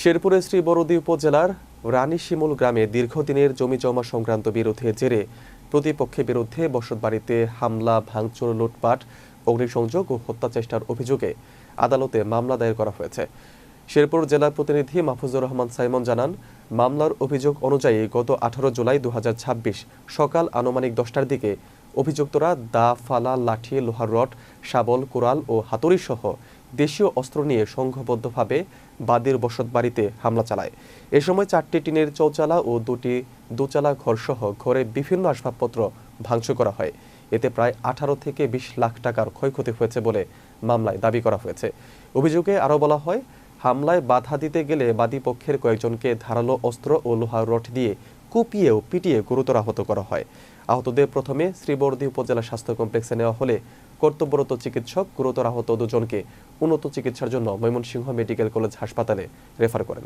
শেরপুরের শ্রীবরদী উপজেলার রানীশিমুল গ্রামে দীর্ঘদিনের জমিজমা সংক্রান্ত বিরোধের জেরে প্রতিপক্ষের বিরুদ্ধে বসতবাড়িতে হামলা, ভাঙচুর, লুটপাট, অগ্নিসংযোগ ও হত্যাচেষ্টার অভিযোগে আদালতে মামলা দায়ের করা হয়েছে। শেরপুর জেলা প্রতিনিধি মাহফুজুর রহমান সাইমন জানান, মামলার অভিযোগ অনুযায়ী গত 18 জুলাই 2026 সকাল আনুমানিক 10টার দিকে অভিযুক্তরা দা, ফালা, লাঠি, লোহার রড, শাবল, কুড়াল ও হাতুড়ি সহ দেশীয় অস্ত্র নিয়ে সংঘবদ্ধভাবে বাদীর বসতবাড়িতে হামলা চালায়। এ সময় 4টি টিনের চৌচালা ও 2টি দোচালা ঘরসহ ঘরে বিভিন্ন আসবাবপত্র ভাঙচুর করা হয়। এতে প্রায় 18 থেকে 20 লাখ টাকার ক্ষয়ক্ষতি হয়েছে বলে মামলায় দাবি করা হয়েছে। অভিযোগে আরও বলা হয়, হামলায় বাধা দিতে গেলে বাদী পক্ষের কয়েকজনকে ধারালো অস্ত্র ও লোহার রড দিয়ে কুপিয়ে ও পিটিয়ে গুরুতর আহত করা হয়। আহতদের প্রথমে শ্রীবরদী উপজেলা স্বাস্থ্য কমপ্লেক্সে নেওয়া হলে কর্তব্যরত চিকিৎসক গুরুতর আহত দুজনকে উন্নত চিকিৎসার জন্য ময়মনসিংহ মেডিকেল কলেজ হাসপাতালে রেফার করেন।